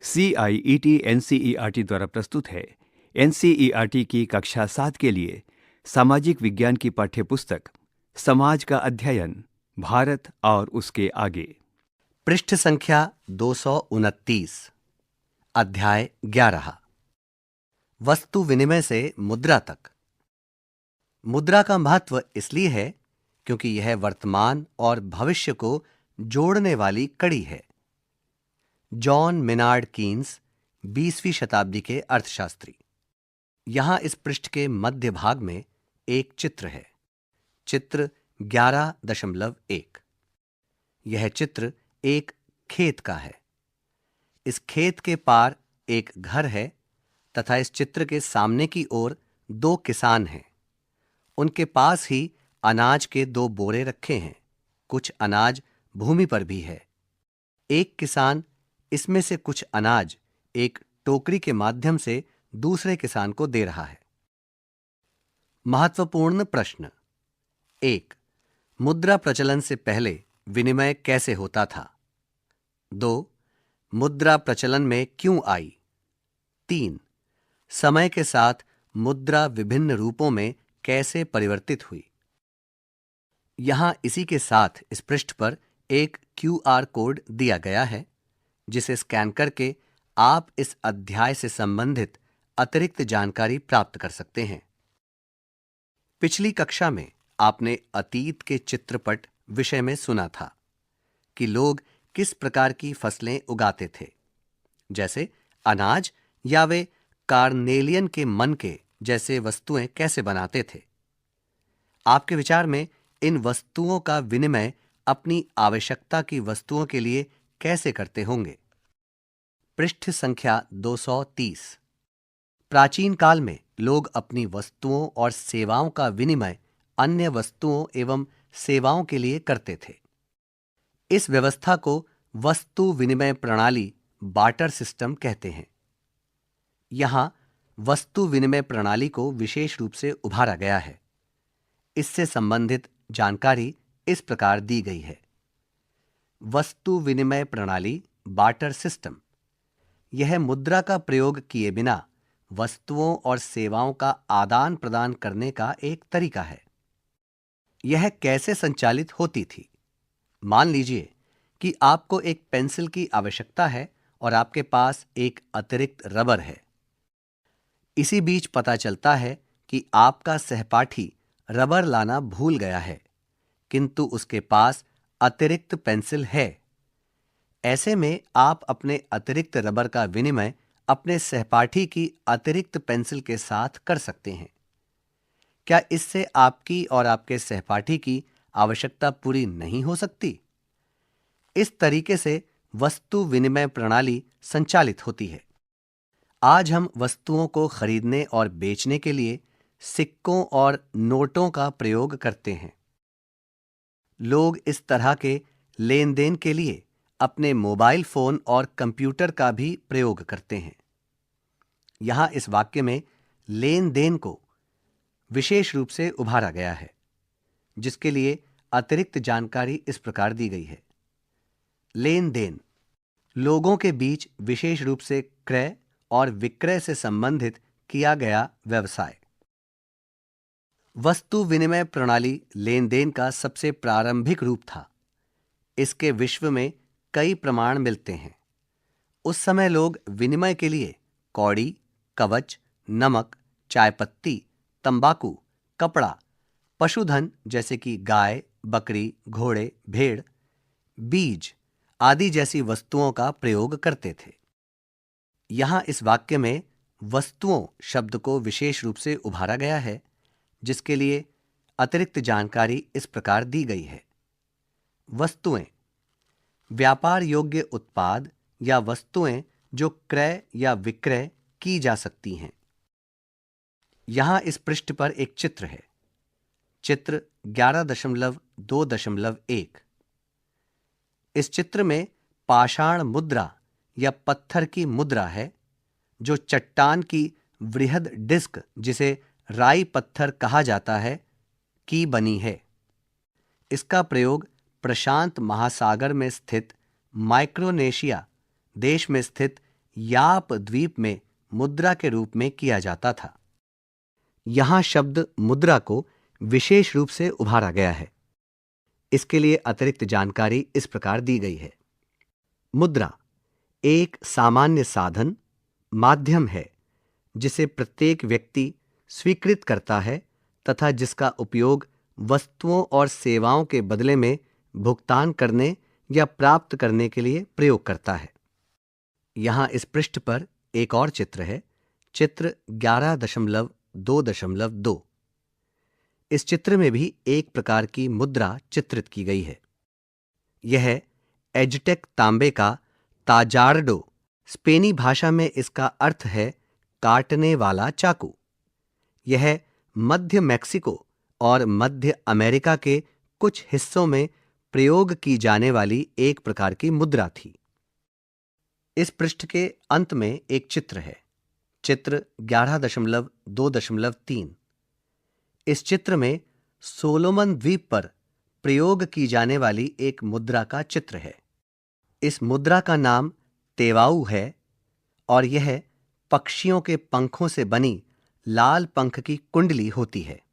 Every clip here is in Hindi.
CIET NCERT द्वारा प्रस्तुत है। NCERT की कक्षा 7 के लिए सामाजिक विज्ञान की पाठ्यपुस्तक समाज का अध्ययन, भारत और उसके आगे। पृष्ठ संख्या 229, अध्याय 11, वस्तु विनिमय से मुद्रा तक। मुद्रा का महत्व इसलिए है क्योंकि यह वर्तमान और भविष्य को जोड़ने वाली कड़ी है। जॉन मेनार्ड कीन्स, 20वीं शताब्दी के अर्थशास्त्री। यहां इस पृष्ठ के मध्य भाग में एक चित्र है। चित्र 11.1। यह चित्र एक खेत का है। इस खेत के पार एक घर है तथा इस चित्र के सामने की ओर दो किसान हैं। उनके पास ही अनाज के दो बोरे रखे हैं। कुछ अनाज भूमि पर भी है। एक किसान इसमें से कुछ अनाज एक टोकरी के माध्यम से दूसरे किसान को दे रहा है। महत्वपूर्ण प्रश्न। 1. मुद्रा प्रचलन से पहले विनिमय कैसे होता था? 2. मुद्रा प्रचलन में क्यों आई? 3. समय के साथ मुद्रा विभिन्न रूपों में कैसे परिवर्तित हुई? यहां इसी के साथ इस पृष्ठ पर एक QR कोड दिया गया है, जिसे स्कैन करके आप इस अध्याय से संबंधित अतिरिक्त जानकारी प्राप्त कर सकते हैं। पिछली कक्षा में आपने अतीत के चित्रपट विषय में सुना था कि लोग किस प्रकार की फसलें उगाते थे, जैसे अनाज या वे कार्नेलियन के मन के जैसे वस्तुएं कैसे बनाते थे। आपके विचार में इन वस्तुओं का विनिमय अपनी आवश्यकता की वस्तुओं के लिए कैसे करते होंगे? पृष्ठ संख्या 230। प्राचीन काल में लोग अपनी वस्तुओं और सेवाओं का विनिमय अन्य वस्तुओं एवं सेवाओं के लिए करते थे। इस व्यवस्था को वस्तु विनिमय प्रणाली, बार्टर सिस्टम कहते हैं। यहां वस्तु विनिमय प्रणाली को विशेष रूप से उभारा गया है। इससे संबंधित जानकारी इस प्रकार दी गई है। वस्तु विनिमय प्रणाली, बार्टर सिस्टम, यह मुद्रा का प्रयोग किए बिना वस्तुओं और सेवाओं का आदान प्रदान करने का एक तरीका है। यह कैसे संचालित होती थी? मान लीजिए कि आपको एक पेंसिल की आवश्यकता है और आपके पास एक अतिरिक्त रबर है। इसी बीच पता चलता है कि आपका सहपाठी रबर लाना भूल गया है, किंतु उसके पास अतिरिक्त पेंसिल है। ऐसे में आप अपने अतिरिक्त रबर का विनिमय अपने सहपाठी की अतिरिक्त पेंसिल के साथ कर सकते हैं। क्या इससे आपकी और आपके सहपाठी की आवश्यकता पूरी नहीं हो सकती? इस तरीके से वस्तु विनिमय प्रणाली संचालित होती है। आज हम वस्तुओं को खरीदने और बेचने के लिए सिक्कों और नोटों का प्रयोग करते हैं। लोग इस तरह के लेन देन के लिए अपने मोबाइल फोन और कंप्यूटर का भी प्रयोग करते हैं। यहां इस वाक्य में लेन देन को विशेष रूप से उभारा गया है, जिसके लिए अतिरिक्त जानकारी इस प्रकार दी गई है। लेन देन, लोगों के बीच विशेष रूप से क्रय और विक्रय से संबंधित किया गया व्यवसाय। वस्तु विनिमय प्रणाली लेन देन का सबसे प्रारंभिक रूप था। इसके विश्व में कई प्रमाण मिलते हैं। उस समय लोग विनिमय के लिए कौड़ी, कवच, नमक, चायपत्ती, तंबाकू, कपड़ा, पशुधन जैसे कि गाय, बकरी, घोड़े, भेड़, बीज आदि जैसी वस्तुओं का प्रयोग करते थे। यहां इस वाक्य में वस्तुओं शब्द को विशेष रूप से उभारा गया है, जिसके लिए अतिरिक्त जानकारी इस प्रकार दी गई है। वस्तुएं, व्यापार योग्य उत्पाद या वस्तुएं जो क्रय या विक्रय की जा सकती हैं। यहां इस पृष्ठ पर एक चित्र है। चित्र 11.2.1। इस चित्र में पाषाण मुद्रा या पत्थर की मुद्रा है, जो चट्टान की वृहद डिस्क, जिसे राई पत्थर कहा जाता है, की बनी है। इसका प्रयोग प्रशांत महासागर में स्थित माइक्रोनेशिया देश में स्थित याप द्वीप में मुद्रा के रूप में किया जाता था। यहां शब्द मुद्रा को विशेष रूप से उभारा गया है। इसके लिए अतिरिक्त जानकारी इस प्रकार दी गई है। मुद्रा एक सामान्य साधन, माध्यम है जिसे प्रत्येक व्यक्ति स्वीकृत करता है तथा जिसका उपयोग वस्तुओं और सेवाओं के बदले में भुगतान करने या प्राप्त करने के लिए प्रयोग करता है। यहां इस पृष्ठ पर एक और चित्र है, चित्र 11.2.2। इस चित्र में भी एक प्रकार की मुद्रा चित्रित की गई है। यह एजटेक तांबे का ताजार्डो, स्पेनी भाषा में इसका अर्थ है काटने वाला चाकू। यह मध्य मैक्सिको और मध्य अमेरिका के कुछ हिस्सों में प्रयोग की जाने वाली एक प्रकार की मुद्रा थी। इस पृष्ठ के अंत में एक चित्र है, चित्र 11.2.3। इस चित्र में सोलोमन द्वीप पर प्रयोग की जाने वाली एक मुद्रा का चित्र है। इस मुद्रा का नाम तेवाऊ है और यह पक्षियों के पंखों से बनी लाल पंख की कुंडली होती है।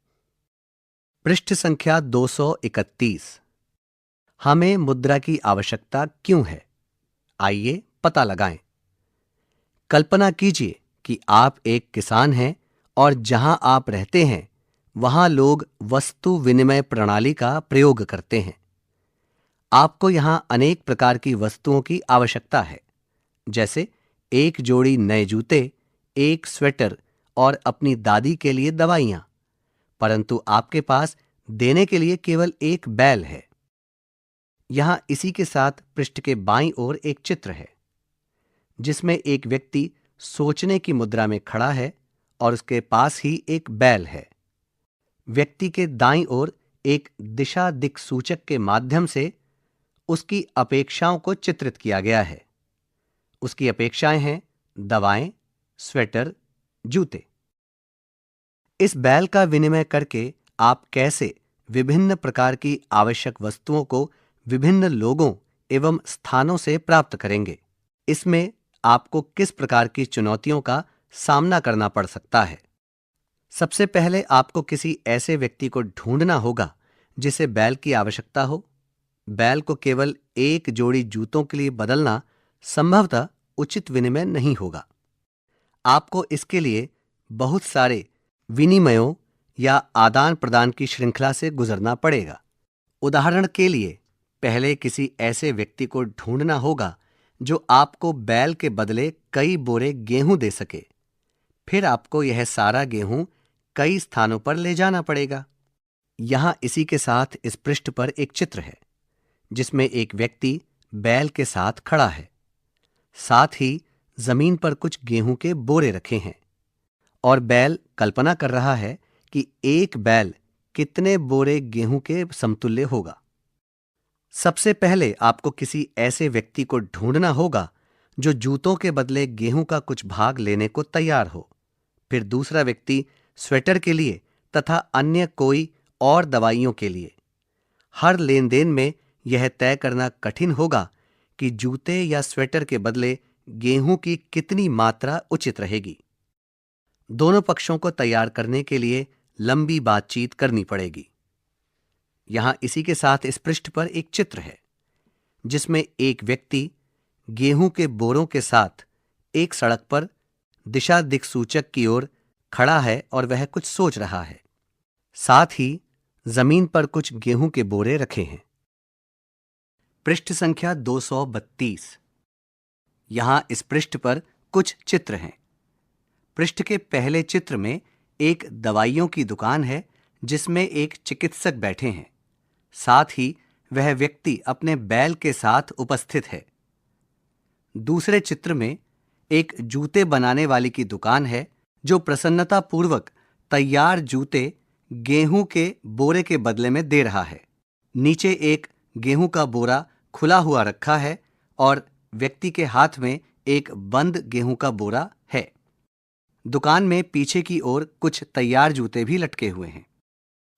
पृष्ठ संख्या 231। हमें मुद्रा की आवश्यकता क्यों है? आइए पता लगाएं। कल्पना कीजिए कि आप एक किसान हैं और जहां आप रहते हैं वहां लोग वस्तु विनिमय प्रणाली का प्रयोग करते हैं। आपको यहां अनेक प्रकार की वस्तुओं की आवश्यकता है, जैसे एक जोड़ी नए जूते, एक स्वेटर और अपनी दादी के लिए दवाइयां, परंतु आपके पास देने के लिए केवल एक बैल है। यहां इसी के साथ पृष्ठ के बाईं ओर एक चित्र है जिसमें एक व्यक्ति सोचने की मुद्रा में खड़ा है और उसके पास ही एक बैल है। व्यक्ति के दाईं ओर एक दिशा दिक्सूचक के माध्यम से उसकी अपेक्षाओं को चित्रित किया गया है। उसकी अपेक्षाएं हैं दवाएं, स्वेटर, जूते। इस बैल का विनिमय करके आप कैसे विभिन्न प्रकार की आवश्यक वस्तुओं को विभिन्न लोगों एवं स्थानों से प्राप्त करेंगे? इसमें आपको किस प्रकार की चुनौतियों का सामना करना पड़ सकता है? सबसे पहले आपको किसी ऐसे व्यक्ति को ढूंढना होगा जिसे बैल की आवश्यकता हो। बैल को केवल एक जोड़ी जूतों के लिए बदलना संभवतः उचित विनिमय नहीं होगा। आपको इसके लिए बहुत सारे विनिमयों या आदान प्रदान की श्रृंखला से गुजरना पड़ेगा। उदाहरण के लिए, पहले किसी ऐसे व्यक्ति को ढूंढना होगा जो आपको बैल के बदले कई बोरे गेहूं दे सके। फिर आपको यह सारा गेहूं कई स्थानों पर ले जाना पड़ेगा। यहां इसी के साथ इस पृष्ठ पर एक चित्र है जिसमें एक व्यक्ति बैल के साथ खड़ा है। साथ ही जमीन पर कुछ गेहूं के बोरे रखे हैं और बैल कल्पना कर रहा है कि एक बैल कितने बोरे गेहूं के समतुल्य होगा। सबसे पहले आपको किसी ऐसे व्यक्ति को ढूंढना होगा जो जूतों के बदले गेहूं का कुछ भाग लेने को तैयार हो। फिर दूसरा व्यक्ति स्वेटर के लिए तथा अन्य कोई और दवाइयों के लिए। हर लेन देन में यह तय करना कठिन होगा कि जूते या स्वेटर के बदले गेहूं की कितनी मात्रा उचित रहेगी। दोनों पक्षों को तैयार करने के लिए लंबी बातचीत करनी पड़ेगी। यहां इसी के साथ इस पृष्ठ पर एक चित्र है जिसमें एक व्यक्ति गेहूं के बोरों के साथ एक सड़क पर दिशा दिक्सूचक की ओर खड़ा है और वह कुछ सोच रहा है। साथ ही जमीन पर कुछ गेहूं के बोरे रखे हैं। पृष्ठ संख्या 232। यहां इस पृष्ठ पर कुछ चित्र हैं। पृष्ठ के पहले चित्र में एक दवाइयों की दुकान है जिसमें एक चिकित्सक बैठे हैं। साथ ही वह व्यक्ति अपने बैल के साथ उपस्थित है। दूसरे चित्र में एक जूते बनाने वाली की दुकान है जो प्रसन्नतापूर्वक तैयार जूते गेहूं के बोरे के बदले में दे रहा है। नीचे एक गेहूं का बोरा खुला हुआ रखा है और व्यक्ति के हाथ में एक बंद गेहूं का बोरा है। दुकान में पीछे की ओर कुछ तैयार जूते भी लटके हुए हैं।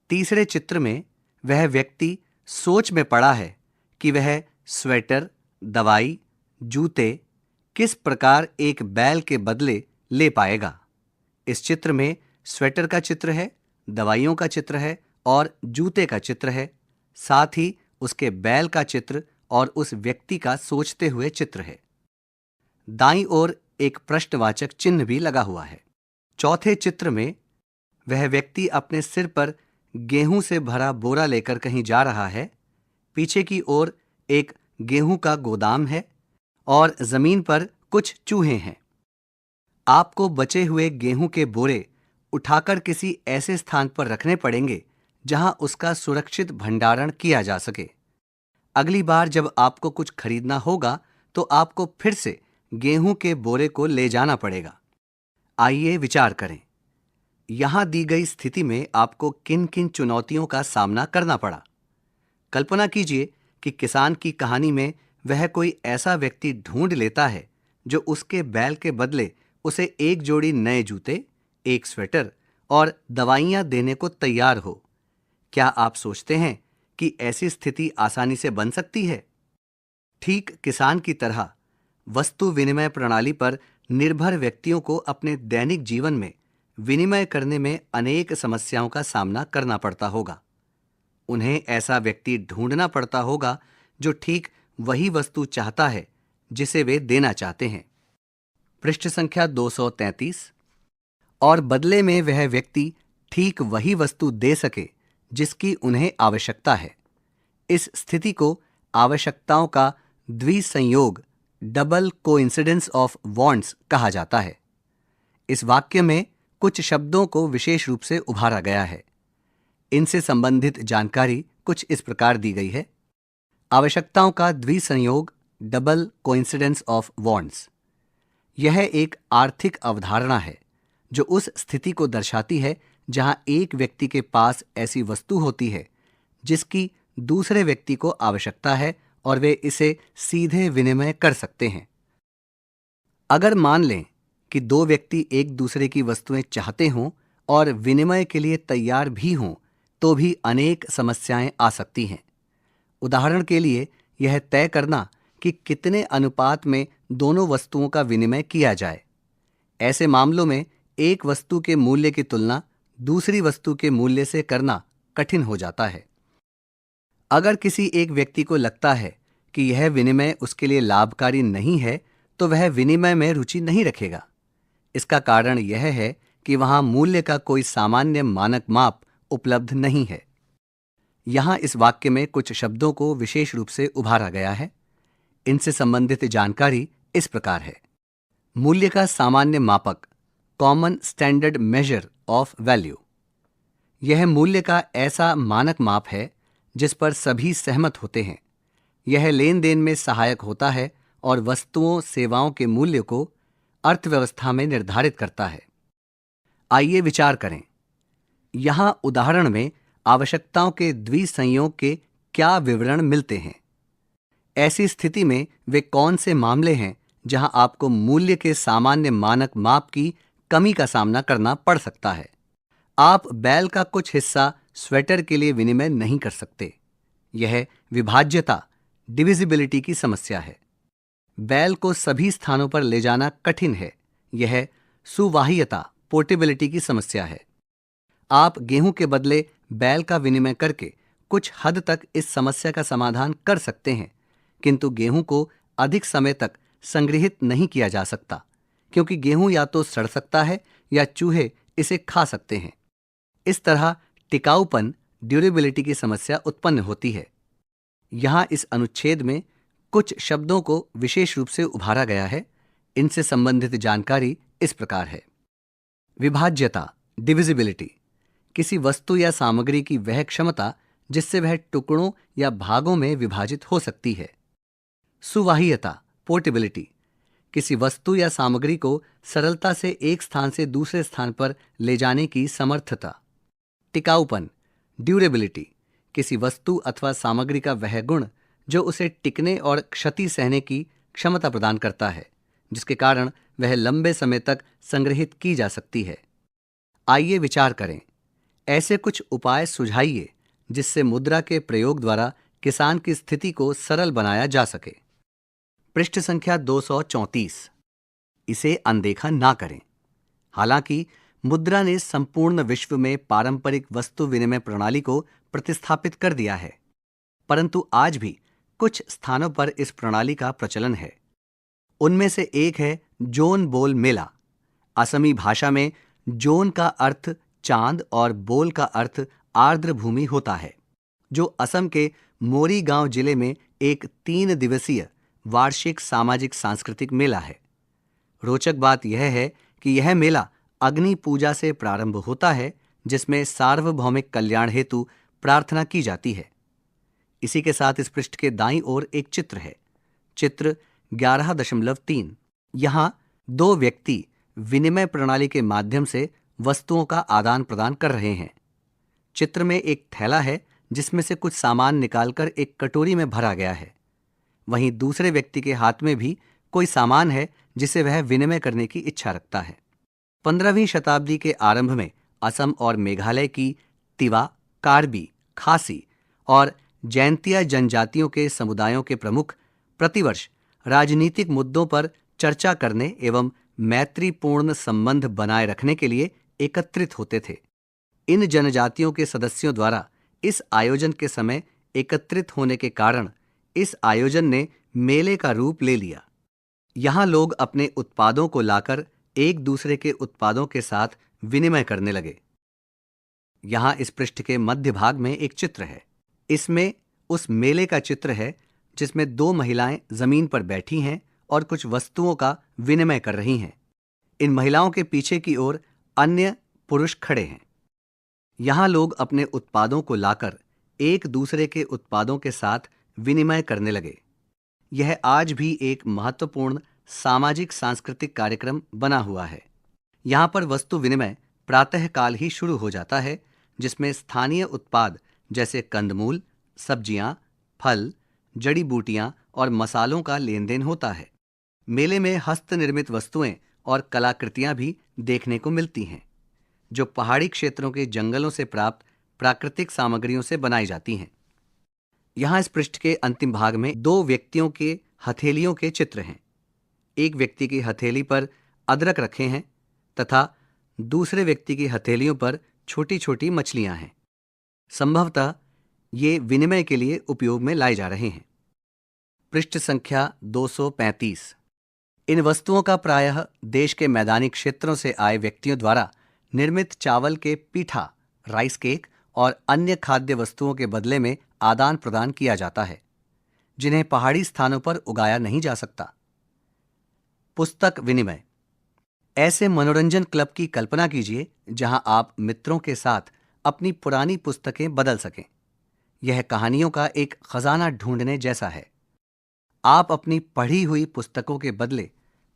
तीसरे चित्र में वह व्यक्ति सोच में पड़ा है कि वह स्वेटर, दवाई, जूते किस प्रकार एक बैल के बदले ले पाएगा। इस चित्र में स्वेटर का चित्र है, दवाइयों का चित्र है और जूते का चित्र है। साथ ही उसके बैल का चित्र और उस व्यक्ति का सोचते हुए चित्र है। दाईं ओर एक प्रश्नवाचक चिन्ह भी लगा हुआ है। चौथे चित्र में वह व्यक्ति अपने सिर पर गेहूं से भरा बोरा लेकर कहीं जा रहा है। पीछे की ओर एक गेहूं का गोदाम है और जमीन पर कुछ चूहे हैं। आपको बचे हुए गेहूं के बोरे उठाकर किसी ऐसे स्थान पर रखने पड़ेंगे जहां उसका सुरक्षित भंडारण किया जा सके। अगली बार जब आपको कुछ खरीदना होगा तो आपको फिर से गेहूं के बोरे को ले जाना पड़ेगा। आइए विचार करें, यहां दी गई स्थिति में आपको किन किन चुनौतियों का सामना करना पड़ा। कल्पना कीजिए कि किसान की कहानी में वह कोई ऐसा व्यक्ति ढूंढ लेता है जो उसके बैल के बदले उसे एक जोड़ी नए जूते, एक स्वेटर और दवाइयां देने को तैयार हो। क्या आप सोचते हैं कि ऐसी स्थिति आसानी से बन सकती है? ठीक किसान की तरह वस्तु विनिमय प्रणाली पर निर्भर व्यक्तियों को अपने दैनिक जीवन में विनिमय करने में अनेक समस्याओं का सामना करना पड़ता होगा। उन्हें ऐसा व्यक्ति ढूंढना पड़ता होगा जो ठीक वही वस्तु चाहता है जिसे वे देना चाहते हैं। पृष्ठ संख्या 233। और बदले में वह व्यक्ति ठीक वही वस्तु दे सके जिसकी उन्हें आवश्यकता है। इस स्थिति को आवश्यकताओं का द्विसंयोग, डबल कोइंसिडेंस ऑफ वांट्स कहा जाता है। इस वाक्य में कुछ शब्दों को विशेष रूप से उभारा गया है। इनसे संबंधित जानकारी कुछ इस प्रकार दी गई है। आवश्यकताओं का द्विसंयोग, डबल कोइंसिडेंस ऑफ वांट्स, यह एक आर्थिक अवधारणा है जो उस स्थिति को दर्शाती है जहां एक व्यक्ति के पास ऐसी वस्तु होती है जिसकी दूसरे व्यक्ति को आवश्यकता है और वे इसे सीधे विनिमय कर सकते हैं। अगर मान लें कि दो व्यक्ति एक दूसरे की वस्तुएं चाहते हों और विनिमय के लिए तैयार भी हों तो भी अनेक समस्याएं आ सकती हैं। उदाहरण के लिए यह तय करना कि कितने अनुपात में दोनों वस्तुओं का विनिमय किया जाए। ऐसे मामलों में एक वस्तु के मूल्य की तुलना दूसरी वस्तु के मूल्य से करना कठिन हो जाता है। अगर किसी एक व्यक्ति को लगता है कि यह विनिमय उसके लिए लाभकारी नहीं है तो वह विनिमय में रुचि नहीं रखेगा। इसका कारण यह है कि वहां मूल्य का कोई सामान्य मानक माप उपलब्ध नहीं है। यहां इस वाक्य में कुछ शब्दों को विशेष रूप से उभारा गया है। इनसे संबंधित जानकारी इस प्रकार है। मूल्य का सामान्य मापक, common standard measure of value, यह मूल्य का ऐसा मानक माप है जिस पर सभी सहमत होते हैं। यह लेन देन में सहायक होता है और वस्तुओं सेवाओं के मूल्य को अर्थव्यवस्था में निर्धारित करता है। आइए विचार करें, यहां उदाहरण में आवश्यकताओं के द्विसंयोग के क्या विवरण मिलते हैं। ऐसी स्थिति में वे कौन से मामले हैं जहां आपको मूल्य के सामान्य मानक माप की कमी का सामना करना पड़ सकता है। आप बैल का कुछ हिस्सा स्वेटर के लिए विनिमय नहीं कर सकते। यह विभाज्यता, डिविजिबिलिटी की समस्या है। बैल को सभी स्थानों पर ले जाना कठिन है। यह सुवाह्यता, पोर्टेबिलिटी की समस्या है। आप गेहूं के बदले बैल का विनिमय करके कुछ हद तक इस समस्या का समाधान कर सकते हैं, किंतु गेहूं को अधिक समय तक संग्रहित नहीं किया जा सकता क्योंकि गेहूं या तो सड़ सकता है या चूहे इसे खा सकते हैं। इस तरह टिकाऊपन, ड्यूरेबिलिटी की समस्या उत्पन्न होती है। यहां इस अनुच्छेद में कुछ शब्दों को विशेष रूप से उभारा गया है। इनसे संबंधित जानकारी इस प्रकार है। विभाज्यता, डिविजिबिलिटी, किसी वस्तु या सामग्री की वह क्षमता जिससे वह टुकड़ों या भागों में विभाजित हो सकती है। सुवाह्यता, पोर्टेबिलिटी, किसी वस्तु या सामग्री को सरलता से एक स्थान से दूसरे स्थान पर ले जाने की समर्थता। टिकाऊपन, ड्यूरेबिलिटी, किसी वस्तु अथवा सामग्री का वह गुण जो उसे टिकने और क्षति सहने की क्षमता प्रदान करता है, जिसके कारण वह लंबे समय तक संग्रहित की जा सकती है। आइए विचार करें, ऐसे कुछ उपाय सुझाइए जिससे मुद्रा के प्रयोग द्वारा किसान की स्थिति को सरल बनाया जा सके। पृष्ठ संख्या 234। इसे अनदेखा ना करें। हालांकि मुद्रा ने संपूर्ण विश्व में पारंपरिक वस्तु विनिमय प्रणाली को प्रतिस्थापित कर दिया है, परंतु आज भी कुछ स्थानों पर इस प्रणाली का प्रचलन है। उनमें से एक है जोन बोल मेला। असमी भाषा में जोन का अर्थ चांद और बोल का अर्थ आर्द्र भूमि होता है, जो असम के मोरीगांव जिले में एक 3 दिवसीय वार्षिक सामाजिक सांस्कृतिक मेला है। रोचक बात यह है कि यह मेला अग्नि पूजा से प्रारंभ होता है, जिसमें सार्वभौमिक कल्याण हेतु प्रार्थना की जाती है। इसी के साथ इस पृष्ठ के दाईं ओर एक चित्र है, चित्र 11.3। यहां 2 व्यक्ति विनिमय प्रणाली के माध्यम से वस्तुओं का आदान प्रदान कर रहे हैं। चित्र में एक थैला है जिसमें से कुछ सामान निकालकर एक कटोरी में भरा गया है। वहीं दूसरे व्यक्ति के हाथ में भी कोई सामान है जिसे वह विनिमय करने की इच्छा रखता है। 15वीं शताब्दी के आरंभ में असम और मेघालय की तिवा, कार्बी, खासी और जैंतिया जनजातियों के समुदायों के प्रमुख प्रतिवर्ष राजनीतिक मुद्दों पर चर्चा करने एवं मैत्रीपूर्ण संबंध बनाए रखने के लिए एकत्रित होते थे। इन जनजातियों के सदस्यों द्वारा इस आयोजन के समय एकत्रित होने के कारण इस आयोजन ने मेले का रूप ले लिया। यहाँ लोग अपने उत्पादों को लाकर एक दूसरे के उत्पादों के साथ विनिमय करने लगे। यहाँ इस पृष्ठ के मध्य भाग में एक चित्र है। इसमें उस मेले का चित्र है जिसमें 2 महिलाएं जमीन पर बैठी हैं और कुछ वस्तुओं का विनिमय कर रही हैं। इन महिलाओं के पीछे की ओर अन्य पुरुष खड़े हैं। यहाँ लोग अपने उत्पादों को लाकर एक दूसरे के उत्पादों के साथ विनिमय करने लगे। यह आज भी एक महत्वपूर्ण सामाजिक सांस्कृतिक कार्यक्रम बना हुआ है। यहाँ पर वस्तु विनिमय प्रातःकाल ही शुरू हो जाता है, जिसमें स्थानीय उत्पाद जैसे कंदमूल, सब्जियां, फल, जड़ी बूटियां और मसालों का लेन देन होता है। मेले में हस्तनिर्मित वस्तुएं और कलाकृतियां भी देखने को मिलती हैं, जो पहाड़ी क्षेत्रों के जंगलों से प्राप्त प्राकृतिक सामग्रियों से बनाई जाती हैं। यहाँ इस पृष्ठ के अंतिम भाग में 2 व्यक्तियों के हथेलियों के चित्र हैं। एक व्यक्ति की हथेली पर अदरक रखे हैं तथा दूसरे व्यक्ति की हथेलियों पर छोटी छोटी मछलियां हैं। संभवतः ये विनिमय के लिए उपयोग में लाए जा रहे हैं। पृष्ठ संख्या 235। इन वस्तुओं का प्रायः देश के मैदानी क्षेत्रों से आए व्यक्तियों द्वारा निर्मित चावल के पीठा, राइस केक और अन्य खाद्य वस्तुओं के बदले में आदान प्रदान किया जाता है, जिन्हें पहाड़ी स्थानों पर उगाया नहीं जा सकता। पुस्तक विनिमय। ऐसे मनोरंजन क्लब की कल्पना कीजिए जहां आप मित्रों के साथ अपनी पुरानी पुस्तकें बदल सकें। यह कहानियों का एक खजाना ढूंढने जैसा है। आप अपनी पढ़ी हुई पुस्तकों के बदले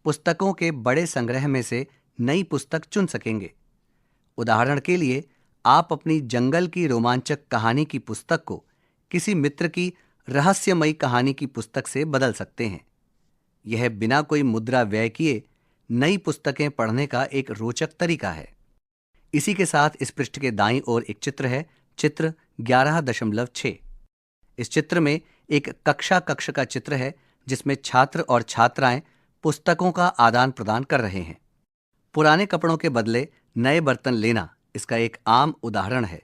पुस्तकों के बड़े संग्रह में से नई पुस्तक चुन सकेंगे। उदाहरण के लिए, आप अपनी जंगल की रोमांचक कहानी की पुस्तक को किसी मित्र की रहस्यमयी कहानी की पुस्तक से बदल सकते हैं। यह बिना कोई मुद्रा व्यय किए नई पुस्तकें पढ़ने का एक रोचक तरीका है। इसी के साथ इस पृष्ठ के दाईं ओर एक चित्र है, चित्र 11.6। इस चित्र में एक कक्ष का चित्र है जिसमें छात्र और छात्राएं पुस्तकों का आदान प्रदान कर रहे हैं। पुराने कपड़ों के बदले नए बर्तन लेना इसका एक आम उदाहरण है।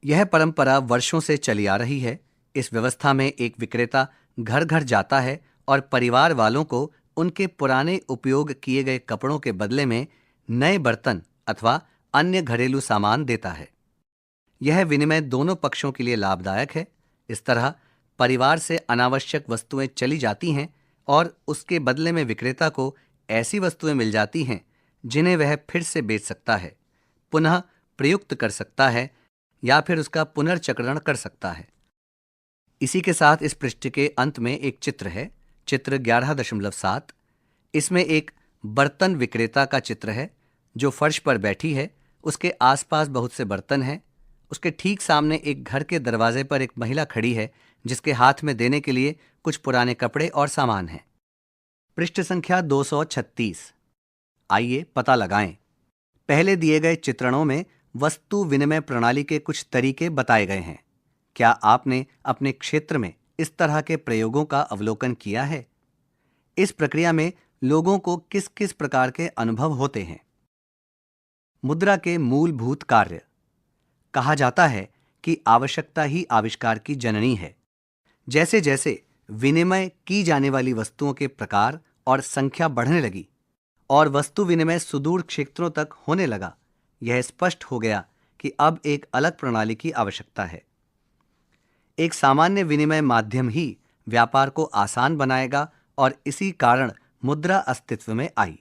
यह परंपरा वर्षों से चली आ रही है। इस व्यवस्था में एक विक्रेता घर घर जाता है और परिवार वालों को उनके पुराने उपयोग किए गए कपड़ों के बदले में नए बर्तन अथवा अन्य घरेलू सामान देता है। यह विनिमय दोनों पक्षों के लिए लाभदायक है। इस तरह परिवार से अनावश्यक वस्तुएं चली जाती हैं और उसके बदले में विक्रेता को ऐसी वस्तुएं मिल जाती हैं जिन्हें वह फिर से बेच सकता है, पुनः प्रयुक्त कर सकता है या फिर उसका पुनर्चक्रण कर सकता है। इसी के साथ इस पृष्ठ के अंत में एक चित्र है, चित्र 11.7। इसमें एक बर्तन विक्रेता का चित्र है जो फर्श पर बैठी है। उसके आसपास बहुत से बर्तन हैं। उसके ठीक सामने एक घर के दरवाजे पर एक महिला खड़ी है जिसके हाथ में देने के लिए कुछ पुराने कपड़े और सामान हैं। पृष्ठ संख्या 236। आइए पता लगाएं। पहले दिए गए चित्रणों में वस्तु विनिमय प्रणाली के कुछ तरीके बताए गए हैं। क्या आपने अपने क्षेत्र में इस तरह के प्रयोगों का अवलोकन किया है? इस प्रक्रिया में लोगों को किस किस प्रकार के अनुभव होते हैं? मुद्रा के मूलभूत कार्य। कहा जाता है कि आवश्यकता ही आविष्कार की जननी है। जैसे जैसे विनिमय की जाने वाली वस्तुओं के प्रकार और संख्या बढ़ने लगी और वस्तु विनिमय सुदूर क्षेत्रों तक होने लगा, यह स्पष्ट हो गया कि अब एक अलग प्रणाली की आवश्यकता है। एक सामान्य विनिमय माध्यम ही व्यापार को आसान बनाएगा और इसी कारण मुद्रा अस्तित्व में आई।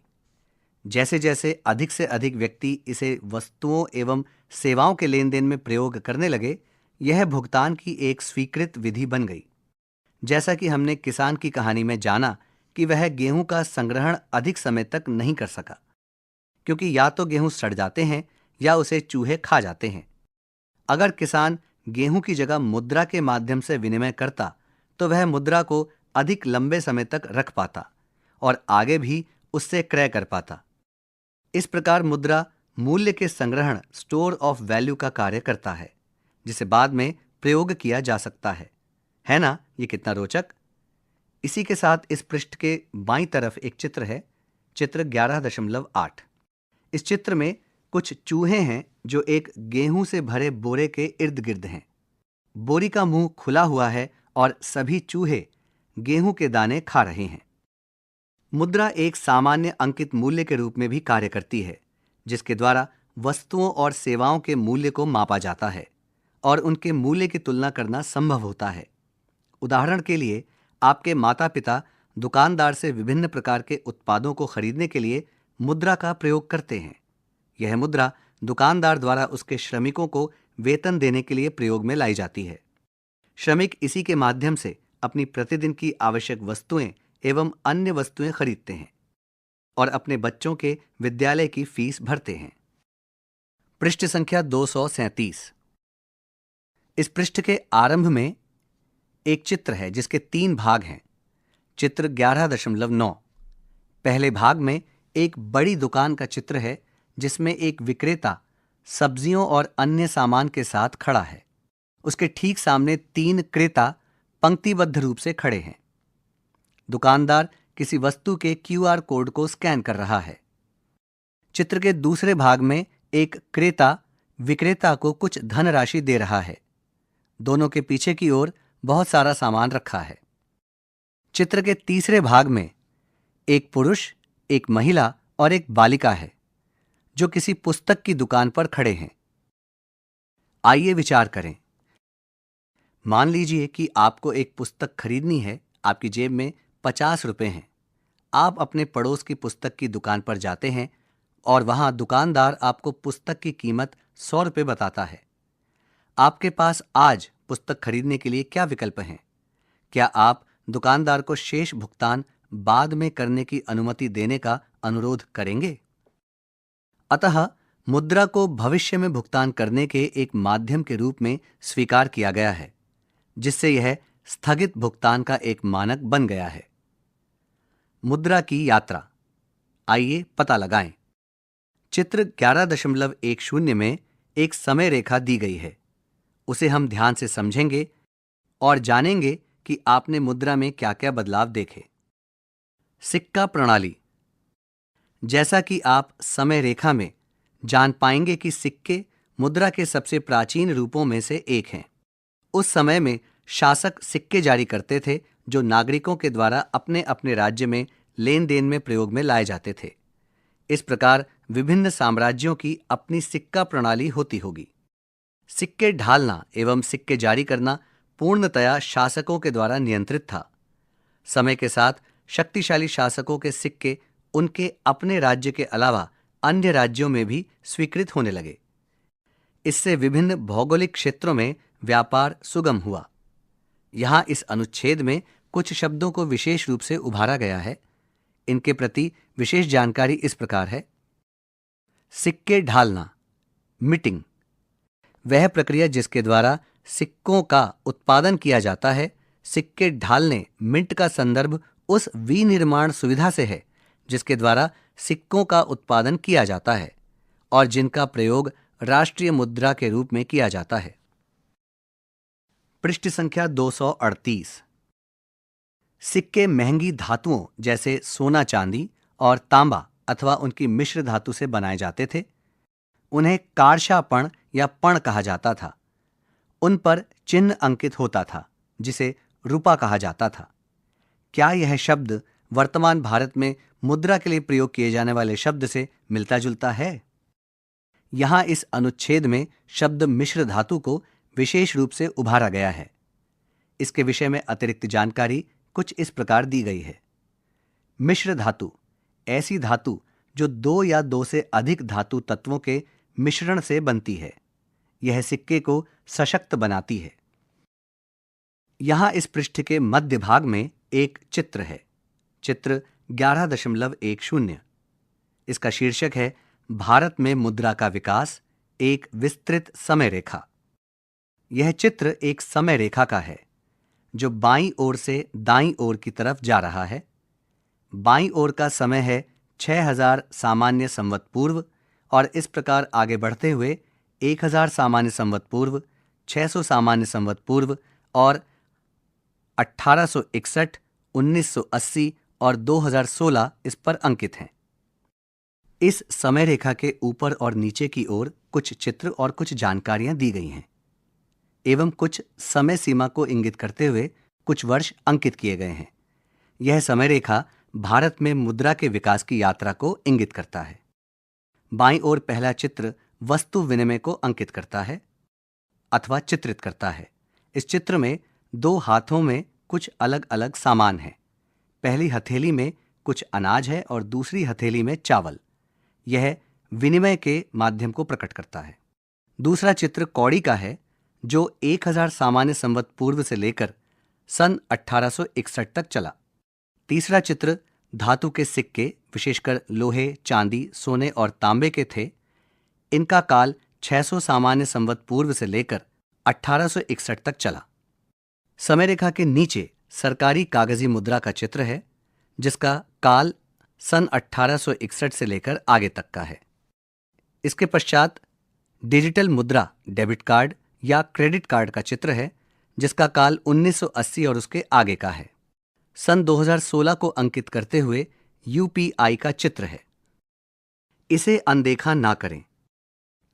जैसे जैसे अधिक से अधिक व्यक्ति इसे वस्तुओं एवं सेवाओं के लेन देन में प्रयोग करने लगे, यह भुगतान की एक स्वीकृत विधि बन गई। जैसा कि हमने किसान की कहानी में जाना कि वह गेहूं का संग्रहण अधिक समय तक नहीं कर सका, क्योंकि या तो गेहूं सड़ जाते हैं या उसे चूहे खा जाते हैं। अगर किसान गेहूं की जगह मुद्रा के माध्यम से विनिमय करता तो वह मुद्रा को अधिक लंबे समय तक रख पाता और आगे भी उससे क्रय कर पाता। इस प्रकार मुद्रा मूल्य के संग्रहण, स्टोर ऑफ वैल्यू का कार्य करता है, जिसे बाद में प्रयोग किया जा सकता है ना? ये कितना रोचक। इसी के साथ इस पृष्ठ के बाईं तरफ एक चित्र है, चित्र 11.8। इस चित्र में कुछ चूहे हैं जो एक गेहूं से भरे बोरे के इर्द गिर्द हैं। बोरी का मुंह खुला हुआ है और सभी चूहे गेहूं के दाने खा रहे हैं। मुद्रा एक सामान्य अंकित मूल्य के रूप में भी कार्य करती है, जिसके द्वारा वस्तुओं और सेवाओं के मूल्य को मापा जाता है और उनके मूल्य की तुलना करना संभव होता है। उदाहरण के लिए, आपके माता पिता दुकानदार से विभिन्न प्रकार के उत्पादों को खरीदने के लिए मुद्रा का प्रयोग करते हैं। यह मुद्रा दुकानदार द्वारा उसके श्रमिकों को वेतन देने के लिए प्रयोग में लाई जाती है। श्रमिक इसी के माध्यम से अपनी प्रतिदिन की आवश्यक वस्तुएं एवं अन्य वस्तुएं खरीदते हैं और अपने बच्चों के विद्यालय की फीस भरते हैं। पृष्ठ संख्या 237। इस पृष्ठ के आरंभ में एक चित्र है जिसके 3 भाग हैं। चित्र 11.9। पहले भाग में एक बड़ी दुकान का चित्र है जिसमें एक विक्रेता सब्जियों और अन्य सामान के साथ खड़ा है। उसके ठीक सामने 3 क्रेता पंक्तिबद्ध रूप से खड़े हैं। दुकानदार किसी वस्तु के QR कोड को स्कैन कर रहा है। चित्र के दूसरे भाग में एक क्रेता विक्रेता को कुछ धनराशि दे रहा है। दोनों के पीछे की ओर बहुत सारा सामान रखा है। चित्र के तीसरे भाग में एक पुरुष, एक महिला और एक बालिका है जो किसी पुस्तक की दुकान पर खड़े हैं। आइए विचार करें। मान लीजिए कि आपको एक पुस्तक खरीदनी है। आपकी जेब में 50 रुपए हैं। आप अपने पड़ोस की पुस्तक की दुकान पर जाते हैं और वहां दुकानदार आपको पुस्तक की कीमत 100 रुपए बताता है। आपके पास आज पुस्तक खरीदने के लिए क्या विकल्प हैं? क्या आप दुकानदार को शेष भुगतान बाद में करने की अनुमति देने का अनुरोध करेंगे? अतः मुद्रा को भविष्य में भुगतान करने के एक माध्यम के रूप में स्वीकार किया गया है, जिससे यह स्थगित भुगतान का एक मानक बन गया है। मुद्रा की यात्रा, आइए पता लगाएं। चित्र 11.10 में एक समय रेखा दी गई है। उसे हम ध्यान से समझेंगे और जानेंगे कि आपने मुद्रा में क्या क्या बदलाव देखे। सिक्का प्रणाली। जैसा कि आप समय रेखा में जान पाएंगे कि सिक्के मुद्रा के सबसे प्राचीन रूपों में से एक हैं। उस समय में शासक सिक्के जारी करते थे जो नागरिकों के द्वारा अपने अपने राज्य में लेन देन में प्रयोग में लाए जाते थे। इस प्रकार विभिन्न साम्राज्यों की अपनी सिक्का प्रणाली होती होगी। सिक्के ढालना एवं सिक्के जारी करना पूर्णतया शासकों के द्वारा नियंत्रित था। समय के साथ शक्तिशाली शासकों के सिक्के उनके अपने राज्य के अलावा अन्य राज्यों में भी स्वीकृत होने लगे। इससे विभिन्न भौगोलिक क्षेत्रों में व्यापार सुगम हुआ। यहां इस अनुच्छेद में कुछ शब्दों को विशेष रूप से उभारा गया है। इनके प्रति विशेष जानकारी इस प्रकार है। सिक्के ढालना, मिटिंग, वह प्रक्रिया जिसके द्वारा सिक्कों का उत्पादन किया जाता है। सिक्के ढालने, मिंट का संदर्भ उस विनिर्माण सुविधा से है जिसके द्वारा सिक्कों का उत्पादन किया जाता है और जिनका प्रयोग राष्ट्रीय मुद्रा के रूप में किया जाता है। पृष्ठ संख्या 238। सिक्के महंगी धातुओं जैसे सोना चांदी और तांबा अथवा उनकी मिश्र धातु से बनाए जाते थे। उन्हें कारशा पण या पण कहा जाता था। उन पर चिन्ह अंकित होता था जिसे रुपा कहा जाता था। क्या यह शब्द वर्तमान भारत में मुद्रा के लिए प्रयोग किए जाने वाले शब्द से मिलता जुलता है? यहां इस अनुच्छेद में शब्द मिश्र धातु को विशेष रूप से उभारा गया है। इसके विषय में अतिरिक्त जानकारी कुछ इस प्रकार दी गई है। मिश्र धातु ऐसी धातु जो दो या दो से अधिक धातु तत्वों के मिश्रण से बनती है। यह सिक्के को सशक्त बनाती है। यहां इस पृष्ठ के मध्य भाग में एक चित्र है। चित्र 11.10। इसका शीर्षक है भारत में मुद्रा का विकास, एक विस्तृत समय रेखा। यह चित्र एक समय रेखा का है जो बाईं ओर से दाईं ओर की तरफ जा रहा है। बाईं ओर का समय है 6000 सामान्य संवत पूर्व और इस प्रकार आगे बढ़ते हुए 1000 सामान्य संवत पूर्व, 600 सामान्य संवत पूर्व और 1861, 1980 और 2016 इस पर अंकित हैं। इस समय रेखा के ऊपर और नीचे की ओर कुछ चित्र और कुछ जानकारियां दी गई हैं एवं कुछ समय सीमा को इंगित करते हुए कुछ वर्ष अंकित किए गए हैं। यह समय रेखा भारत में मुद्रा के विकास की यात्रा को इंगित करता है। बाईं ओर पहला चित्र वस्तु विनिमय को अंकित करता है अथवा चित्रित करता है। इस चित्र में दो हाथों में कुछ अलग अलग सामान है। पहली हथेली में कुछ अनाज है और दूसरी हथेली में चावल। यह विनिमय के माध्यम को प्रकट करता है। दूसरा चित्र कौड़ी का है जो 1000 सामान्य संवत पूर्व से लेकर सन 1861 तक चला। तीसरा चित्र धातु के सिक्के, विशेषकर लोहे, चांदी, सोने और तांबे के थे। इनका काल 600 सामान्य संवत पूर्व से लेकर 1861 तक चला। समय रेखा के नीचे सरकारी कागजी मुद्रा का चित्र है जिसका काल सन 1861 से लेकर आगे तक का है। इसके पश्चात डिजिटल मुद्रा, डेबिट कार्ड या क्रेडिट कार्ड का चित्र है जिसका काल 1980 और उसके आगे का है। सन 2016 को अंकित करते हुए यूपीआई का चित्र है। इसे अनदेखा ना करें।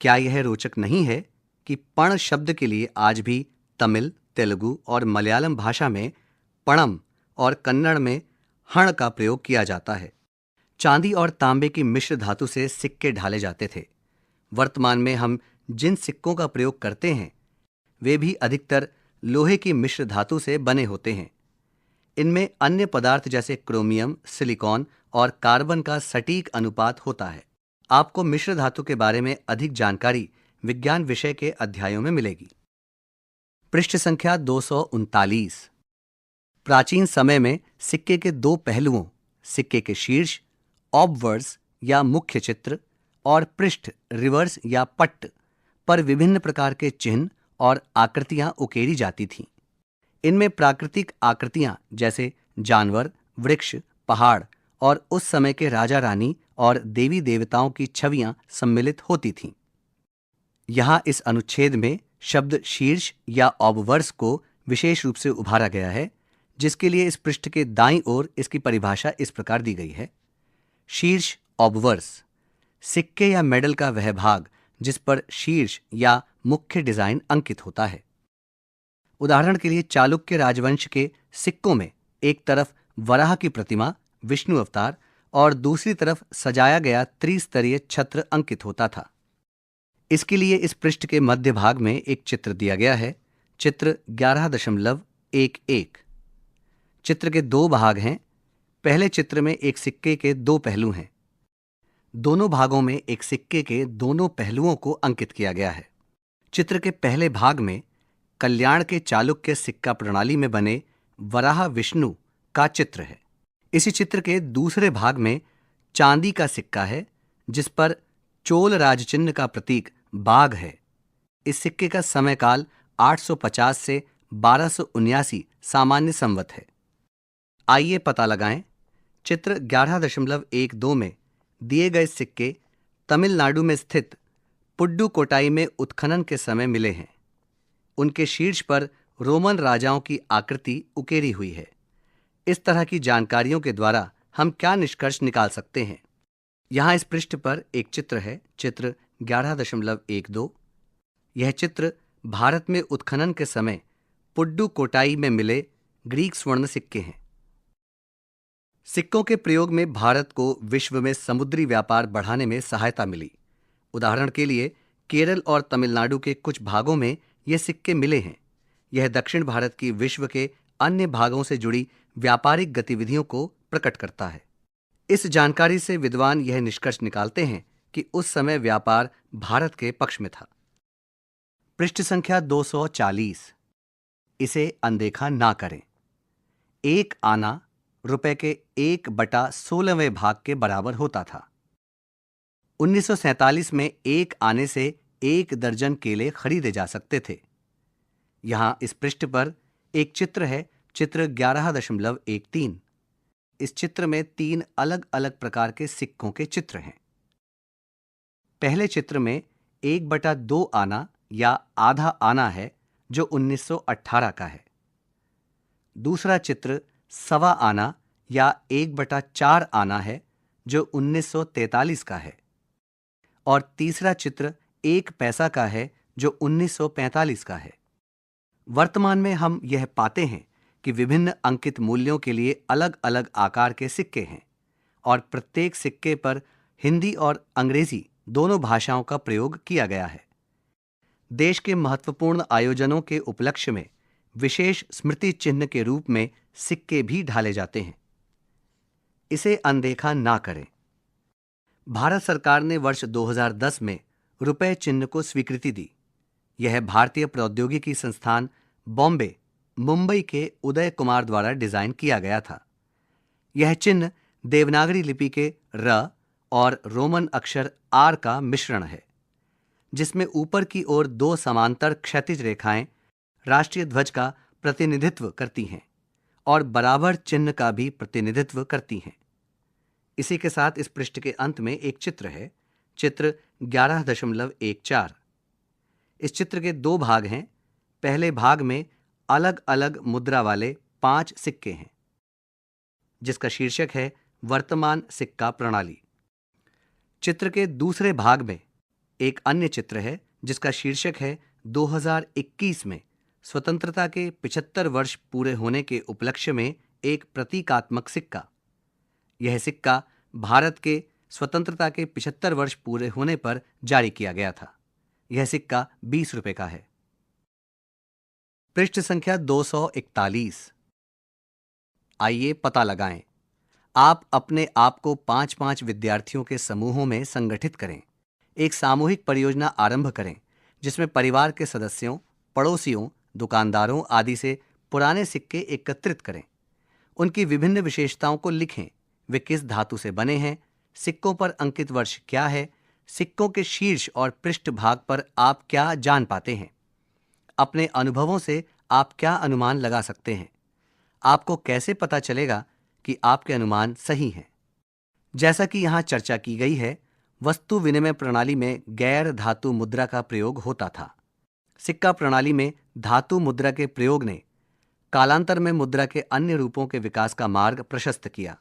क्या यह रोचक नहीं है कि पण शब्द के लिए आज भी तमिल, तेलुगु और मलयालम भाषा में पणम और कन्नड़ में हण का प्रयोग किया जाता है। चांदी और तांबे की मिश्र धातु से सिक्के ढाले जाते थे। वर्तमान में हम जिन सिक्कों का प्रयोग करते हैं वे भी अधिकतर लोहे की मिश्र धातु से बने होते हैं। इनमें अन्य पदार्थ जैसे क्रोमियम, सिलिकॉन और कार्बन का सटीक अनुपात होता है। आपको मिश्र धातु के बारे में अधिक जानकारी विज्ञान विषय के अध्यायों में मिलेगी। पृष्ठ संख्या 239। प्राचीन समय में सिक्के के दो पहलुओं, सिक्के के शीर्ष ऑबवर्स या मुख्य चित्र और पृष्ठ रिवर्स या पट्ट पर विभिन्न प्रकार के चिन्ह और आकृतियां उकेरी जाती थीं। इनमें प्राकृतिक आकृतियां जैसे जानवर, वृक्ष, पहाड़ और उस समय के राजा रानी और देवी देवताओं की छवियां सम्मिलित होती थीं। यहां इस अनुच्छेद में शब्द शीर्ष या ऑबवर्स को विशेष रूप से उभारा गया है, जिसके लिए इस पृष्ठ के दाईं ओर इसकी परिभाषा इस प्रकार दी गई है। शीर्ष ऑबवर्स सिक्के या मेडल का वह भाग जिस पर शीर्ष या मुख्य डिजाइन अंकित होता है। उदाहरण के लिए चालुक्य राजवंश के सिक्कों में एक तरफ वराह की प्रतिमा, विष्णु अवतार और दूसरी तरफ सजाया गया त्रिस्तरीय छत्र अंकित होता था। इसके लिए इस पृष्ठ के मध्य भाग में एक चित्र दिया गया है। चित्र 11.11। चित्र के दो भाग हैं। पहले चित्र में एक सिक्के के दो पहलू हैं। दोनों भागों में एक सिक्के के दोनों पहलुओं को अंकित किया गया है। चित्र के पहले भाग में कल्याण के चालुक्य सिक्का प्रणाली में बने वराह विष्णु का चित्र है। इसी चित्र के दूसरे भाग में चांदी का सिक्का है जिस पर चोल राजचिन्ह का प्रतीक बाघ है। इस सिक्के का समय काल 850 से 1279 सामान्य संवत है। आइए पता लगाएं। चित्र 11.12 में दिए गए सिक्के तमिलनाडु में स्थित पुडुकोट्टाई में उत्खनन के समय मिले हैं। उनके शीर्ष पर रोमन राजाओं की आकृति उकेरी हुई है। इस तरह की जानकारियों के द्वारा हम क्या निष्कर्ष निकाल सकते हैं? यहाँ इस पृष्ठ पर एक चित्र है, चित्र 11.12। यह चित्र भारत में उत्खनन के समय पुड्डुकोट्टाई में मिले ग्रीक स्वर्ण सिक्के हैं। सिक्कों के प्रयोग में भारत को विश्व में समुद्री व्यापार बढ़ाने में सहायता मिली। उदाहरण के लिए केरल और तमिलनाडु के कुछ भागों में ये सिक्के मिले हैं। यह दक्षिण भारत की विश्व के अन्य भागों से जुड़ी व्यापारिक गतिविधियों को प्रकट करता है। इस जानकारी से विद्वान यह निष्कर्ष निकालते हैं कि उस समय व्यापार भारत के पक्ष में था। पृष्ठ संख्या 240। इसे अनदेखा ना करें। एक आना रुपए के 1/16वें भाग के बराबर होता था। 1947 में एक आने से 1 दर्जन केले खरीदे जा सकते थे। यहां इस पृष्ठ पर एक चित्र है, चित्र 11.13। इस चित्र में 3 अलग अलग प्रकार के सिक्कों के चित्र हैं। पहले चित्र में 1/2 आना या आधा आना है जो 1918 का है। दूसरा चित्र सवा आना या 1/4 आना है जो 1943 का है। और तीसरा चित्र 1 पैसा का है जो 1945 का है। वर्तमान में हम यह पाते हैं कि विभिन्न अंकित मूल्यों के लिए अलग अलग आकार के सिक्के हैं और प्रत्येक सिक्के पर हिंदी और अंग्रेजी दोनों भाषाओं का प्रयोग किया गया है। देश के महत्वपूर्ण आयोजनों के उपलक्ष्य में विशेष स्मृति चिन्ह के रूप में सिक्के भी ढाले जाते हैं। इसे अनदेखा ना करें। भारत सरकार ने वर्ष 2010 में रुपए चिन्ह को स्वीकृति दी। यह भारतीय प्रौद्योगिकी संस्थान बॉम्बे, मुंबई के उदय कुमार द्वारा डिजाइन किया गया था। यह चिन्ह देवनागरी लिपि के र और रोमन अक्षर आर का मिश्रण है, जिसमें ऊपर की ओर 2 समांतर क्षैतिज रेखाएं राष्ट्रीय ध्वज का प्रतिनिधित्व करती हैं और बराबर चिन्ह का भी प्रतिनिधित्व करती हैं। इसी के साथ इस पृष्ठ के अंत में एक चित्र है, चित्र 11.14। इस चित्र के 2 भाग हैं। पहले भाग में अलग अलग मुद्रा वाले 5 सिक्के हैं, जिसका शीर्षक है वर्तमान सिक्का प्रणाली। चित्र के दूसरे भाग में एक अन्य चित्र है, जिसका शीर्षक है 2021 में स्वतंत्रता के 75 वर्ष पूरे होने के उपलक्ष्य में एक प्रतीकात्मक सिक्का। यह सिक्का भारत के स्वतंत्रता के 75 वर्ष पूरे होने पर जारी किया गया था। यह सिक्का 20 रुपए का है। पृष्ठ संख्या 241। आइए पता लगाएं। आप अपने आप को 5-5 विद्यार्थियों के समूहों में संगठित करें। एक सामूहिक परियोजना आरंभ करें जिसमें परिवार के सदस्यों, पड़ोसियों, दुकानदारों आदि से पुराने सिक्के एकत्रित करें। उनकी विभिन्न विशेषताओं को लिखें। वे किस धातु से बने हैं, सिक्कों पर अंकित वर्ष क्या है, सिक्कों के शीर्ष और पृष्ठ भाग पर आप क्या जान पाते हैं, अपने अनुभवों से आप क्या अनुमान लगा सकते हैं, आपको कैसे पता चलेगा कि आपके अनुमान सही हैं। जैसा कि यहाँ चर्चा की गई है, वस्तु विनिमय प्रणाली में गैर धातु मुद्रा का प्रयोग होता था। सिक्का प्रणाली में धातु मुद्रा के प्रयोग ने कालांतर में मुद्रा के अन्य रूपों के विकास का मार्ग प्रशस्त किया।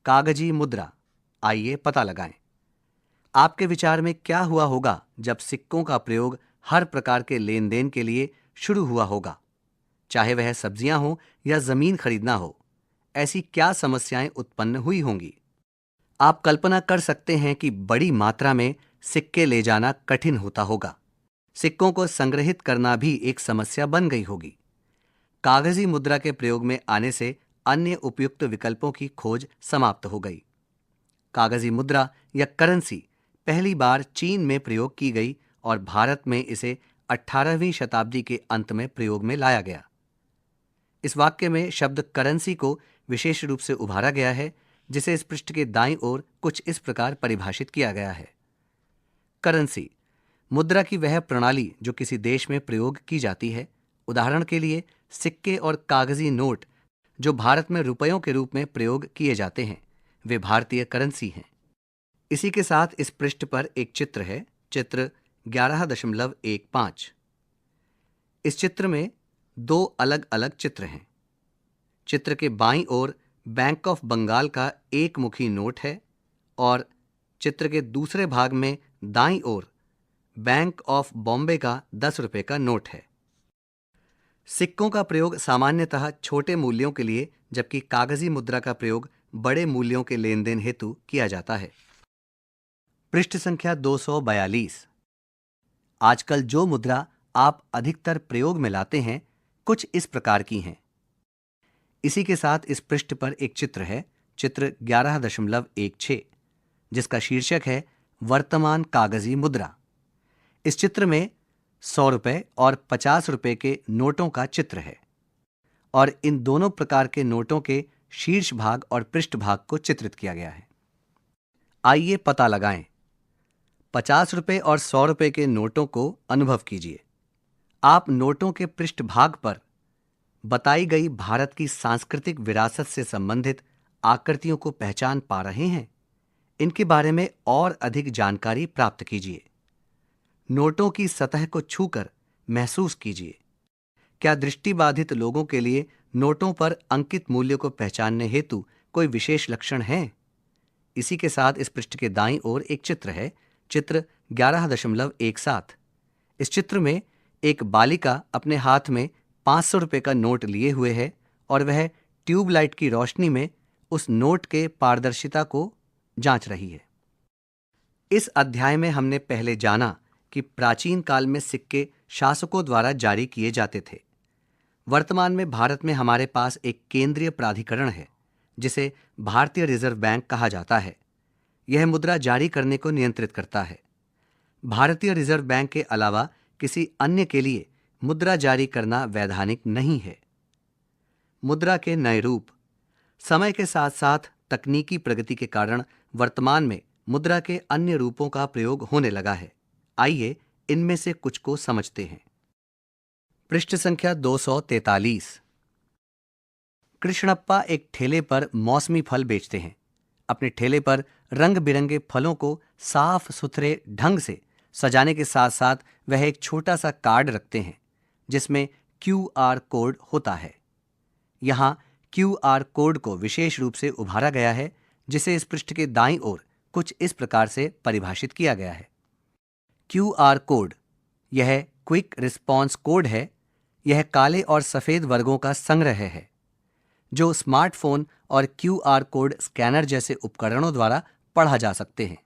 कागजी मुद्रा, आइए पता लगाएं। आपके विचार में क्या हुआ होगा जब सिक्कों का प्रयोग हर प्रकार के लेन देन के लिए शुरू हुआ होगा, चाहे वह सब्जियां हो या जमीन खरीदना हो। ऐसी क्या समस्याएं उत्पन्न हुई होंगी? आप कल्पना कर सकते हैं कि बड़ी मात्रा में सिक्के ले जाना कठिन होता होगा। सिक्कों को संग्रहित करना भी एक समस्या बन गई होगी। कागजी मुद्रा के प्रयोग में आने से अन्य उपयुक्त विकल्पों की खोज समाप्त हो गई। कागजी मुद्रा या करेंसी पहली बार चीन में प्रयोग की गई और भारत में इसे 18वीं शताब्दी के अंत में प्रयोग में लाया गया। इस वाक्य में शब्द करेंसी को विशेष रूप से उभारा गया है, जिसे इस पृष्ठ के दाईं ओर कुछ इस प्रकार परिभाषित किया गया है। करेंसी मुद्रा की वह प्रणाली जो किसी देश में प्रयोग की जाती है। उदाहरण के लिए सिक्के और कागजी नोट जो भारत में रुपयों के रूप में प्रयोग किए जाते हैं, वे भारतीय करेंसी हैं। इसी के साथ इस पृष्ठ पर एक चित्र है, चित्र 11.15। इस चित्र में 2 अलग अलग चित्र हैं। चित्र के बाईं ओर बैंक ऑफ बंगाल का एक मुखी नोट है और चित्र के दूसरे भाग में दाईं ओर बैंक ऑफ बॉम्बे का 10 रुपए का नोट है। सिक्कों का प्रयोग सामान्यतः छोटे मूल्यों के लिए, जबकि कागजी मुद्रा का प्रयोग बड़े मूल्यों के लेन देन हेतु किया जाता है। पृष्ठ संख्या 242। आजकल जो मुद्रा आप अधिकतर प्रयोग में लाते हैं कुछ इस प्रकार की हैं। इसी के साथ इस पृष्ठ पर एक चित्र है, चित्र 11.16, जिसका शीर्षक है वर्तमान कागजी मुद्रा। इस चित्र में 100 रुपए और 50 रुपए के नोटों का चित्र है और इन दोनों प्रकार के नोटों के शीर्ष भाग और पृष्ठ भाग को चित्रित किया गया है। आइए पता लगाएं। 50 रुपए और 100 रुपए के नोटों को अनुभव कीजिए। आप नोटों के पृष्ठ भाग पर बताई गई भारत की सांस्कृतिक विरासत से संबंधित आकृतियों को पहचान पा रहे हैं। इनके बारे में और अधिक जानकारी प्राप्त कीजिए। नोटों की सतह को छूकर महसूस कीजिए। क्या दृष्टिबाधित लोगों के लिए नोटों पर अंकित मूल्य को पहचानने हेतु कोई विशेष लक्षण है? इसी के साथ इस पृष्ठ के दाईं ओर एक चित्र है, चित्र 11.17। इस चित्र में एक बालिका अपने हाथ में 500 रुपए का नोट लिए हुए है और वह ट्यूबलाइट की रोशनी में उस नोट के पारदर्शिता को जांच रही है। इस अध्याय में हमने पहले जाना कि प्राचीन काल में सिक्के शासकों द्वारा जारी किए जाते थे। वर्तमान में भारत में हमारे पास एक केंद्रीय प्राधिकरण है जिसे भारतीय रिजर्व बैंक कहा जाता है। यह मुद्रा जारी करने को नियंत्रित करता है। भारतीय रिजर्व बैंक के अलावा किसी अन्य के लिए मुद्रा जारी करना वैधानिक नहीं है। मुद्रा के नए रूप। समय के साथ साथ तकनीकी प्रगति के कारण वर्तमान में मुद्रा के अन्य रूपों का प्रयोग होने लगा है। आइए इनमें से कुछ को समझते हैं। पृष्ठ संख्या 243। कृष्णप्पा एक ठेले पर मौसमी फल बेचते हैं। अपने ठेले पर रंग बिरंगे फलों को साफ सुथरे ढंग से सजाने के साथ साथ वह एक छोटा सा कार्ड रखते हैं जिसमें QR कोड होता है। यहाँ QR कोड को विशेष रूप से उभारा गया है, जिसे इस पृष्ठ के दाईं ओर कुछ इस प्रकार से परिभाषित किया गया है। QR कोड, यह क्विक रिस्पॉन्स कोड है। यह काले और सफेद वर्गों का संग्रह है जो स्मार्टफोन और QR कोड स्कैनर जैसे उपकरणों द्वारा पढ़ा जा सकते हैं।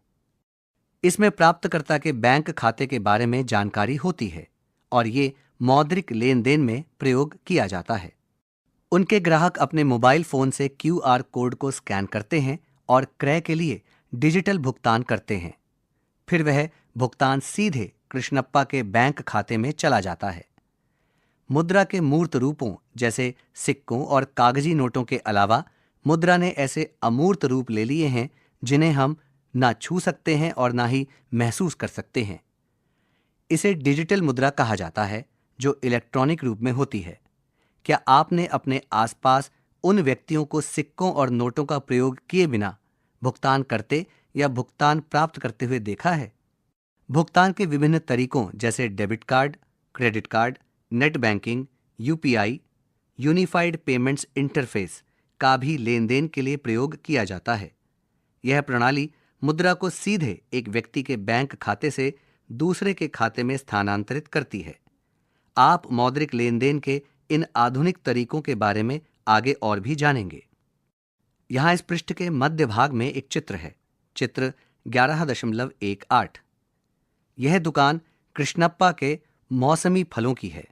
इसमें प्राप्तकर्ता के बैंक खाते के बारे में जानकारी होती है और ये मौद्रिक लेन देन में प्रयोग किया जाता है। उनके ग्राहक अपने मोबाइल फोन से QR कोड को स्कैन करते हैं और क्रय के लिए डिजिटल भुगतान करते हैं। फिर वह भुगतान सीधे कृष्णप्पा के बैंक खाते में चला जाता है। मुद्रा के मूर्त रूपों जैसे सिक्कों और कागजी नोटों के अलावा मुद्रा ने ऐसे अमूर्त रूप ले लिए हैं जिन्हें हम ना छू सकते हैं और ना ही महसूस कर सकते हैं। इसे डिजिटल मुद्रा कहा जाता है जो इलेक्ट्रॉनिक रूप में होती है। क्या आपने अपने आसपास उन व्यक्तियों को सिक्कों और नोटों का प्रयोग किए बिना भुगतान करते या भुगतान प्राप्त करते हुए देखा है? भुगतान के विभिन्न तरीकों जैसे debit card, credit card, net banking, UPI, unified payments interface का भी लेन देन के लिए प्रयोग किया जाता है। यह प्रणाली मुद्रा को सीधे एक व्यक्ति के बैंक खाते से दूसरे के खाते में स्थानांतरित करती है। आप मौद्रिक लेन देन के इन आधुनिक तरीकों के बारे में आगे और भी जानेंगे। यहाँ इस पृष्ठ के मध्य भाग में एक चित्र है, चित्र 11.18। यह दुकान कृष्णप्पा के मौसमी फलों की है।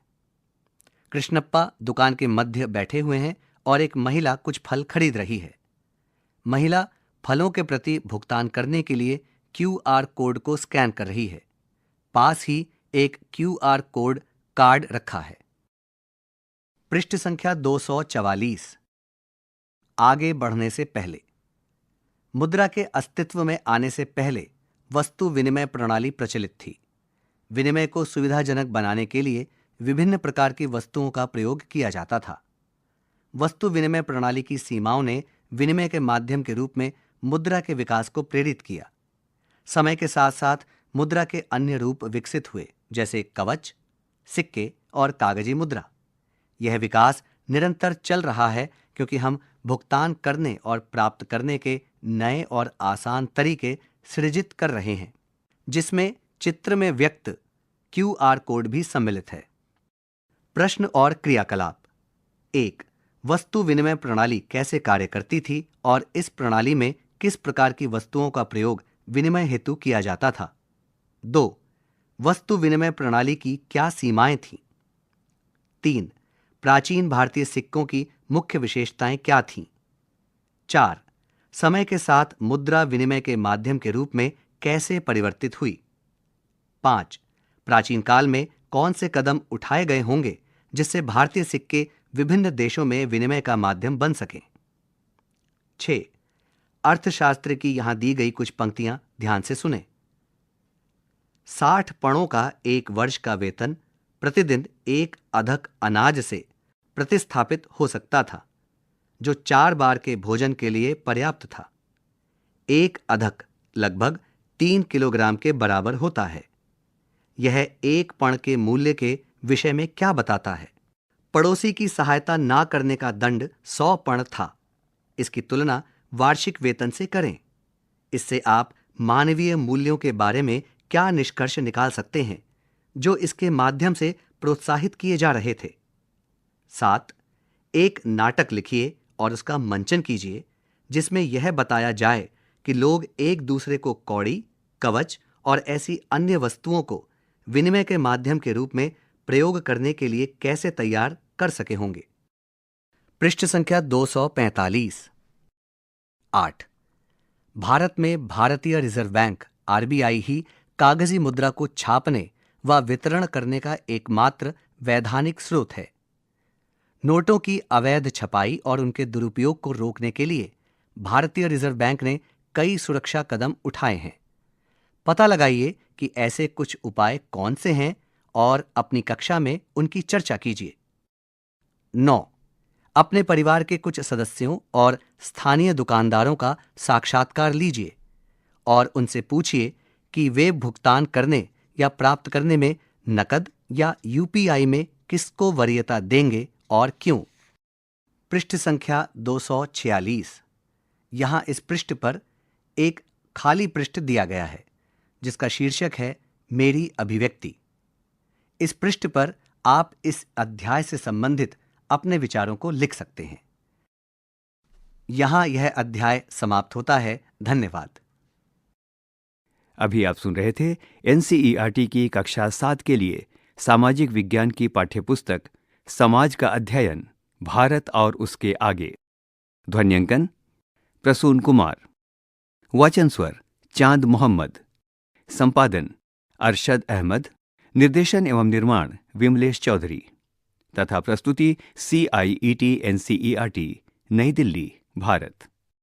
कृष्णप्पा दुकान के मध्य बैठे हुए हैं और एक महिला कुछ फल खरीद रही है। महिला फलों के प्रति भुगतान करने के लिए QR कोड को स्कैन कर रही है। पास ही एक QR कोड कार्ड रखा है। पृष्ठ संख्या 244। आगे बढ़ने से पहले। मुद्रा के अस्तित्व में आने से पहले वस्तु विनिमय प्रणाली प्रचलित थी। विनिमय को सुविधाजनक बनाने के लिए विभिन्न प्रकार की वस्तुओं का प्रयोग किया जाता था। वस्तु विनिमय प्रणाली की सीमाओं ने विनिमय के माध्यम के रूप में मुद्रा के विकास को प्रेरित किया। समय के साथ साथ मुद्रा के अन्य रूप विकसित हुए, जैसे कवच, सिक्के और कागजी मुद्रा। यह विकास निरंतर चल रहा है क्योंकि हम भुगतान करने और प्राप्त करने के नए और आसान तरीके सृजित कर रहे हैं, जिसमें चित्र में व्यक्त QR कोड भी सम्मिलित है। प्रश्न और क्रियाकलाप। 1. वस्तु विनिमय प्रणाली कैसे कार्य करती थी और इस प्रणाली में किस प्रकार की वस्तुओं का प्रयोग विनिमय हेतु किया जाता था? 2. वस्तु विनिमय प्रणाली की क्या सीमाएं थीं? 3. प्राचीन भारतीय सिक्कों की मुख्य विशेषताएं क्या थीं? 4. समय के साथ मुद्रा विनिमय के माध्यम के रूप में कैसे परिवर्तित हुई? 5. प्राचीन काल में कौन से कदम उठाए गए होंगे जिससे भारतीय सिक्के विभिन्न देशों में विनिमय का माध्यम बन सकें? 6. अर्थशास्त्र की यहां दी गई कुछ पंक्तियां ध्यान से सुने। 60 पणों का एक वर्ष का वेतन प्रतिदिन एक अधक अनाज से प्रतिस्थापित हो सकता था, जो 4 बार के भोजन के लिए पर्याप्त था। एक अधक लगभग 3 किलोग्राम के बराबर होता है। यह एक पण के मूल्य के विषय में क्या बताता है? पड़ोसी की सहायता ना करने का दंड 100 पण था। इसकी तुलना वार्षिक वेतन से करें। इससे आप मानवीय मूल्यों के बारे में क्या निष्कर्ष निकाल सकते हैं जो इसके माध्यम से प्रोत्साहित किए जा रहे थे? 7. एक नाटक लिखिए और उसका मंचन कीजिए जिसमें यह बताया जाए कि लोग एक दूसरे को कौड़ी, कवच और ऐसी अन्य वस्तुओं को विनिमय के माध्यम के रूप में प्रयोग करने के लिए कैसे तैयार कर सके होंगे। पृष्ठ संख्या 245। 8. भारत में भारतीय रिजर्व बैंक RBI ही कागजी मुद्रा को छापने व वितरण करने का एकमात्र वैधानिक स्रोत है। नोटों की अवैध छपाई और उनके दुरुपयोग को रोकने के लिए भारतीय रिजर्व बैंक ने कई सुरक्षा कदम उठाए हैं। पता लगाइए कि ऐसे कुछ उपाय कौन से हैं और अपनी कक्षा में उनकी चर्चा कीजिए। 9. अपने परिवार के कुछ सदस्यों और स्थानीय दुकानदारों का साक्षात्कार लीजिए और उनसे पूछिए कि वे भुगतान करने या प्राप्त करने में नकद या UPI में किसको वरीयता देंगे और क्यों। पृष्ठ संख्या 246। यहां इस पृष्ठ पर एक खाली पृष्ठ दिया गया है जिसका शीर्षक है मेरी अभिव्यक्ति। इस पृष्ठ पर आप इस अध्याय से संबंधित अपने विचारों को लिख सकते हैं। यहां यह अध्याय समाप्त होता है। धन्यवाद। अभी आप सुन रहे थे NCERT की कक्षा 7 के लिए सामाजिक विज्ञान की पाठ्यपुस्तक समाज का अध्ययन, भारत और उसके आगे। ध्वन्यांकन प्रसून कुमार, वाचन स्वर चांद मोहम्मद, संपादन अरशद अहमद, निर्देशन एवं निर्माण विमलेश चौधरी तथा प्रस्तुति CIET NCERT नई दिल्ली, भारत।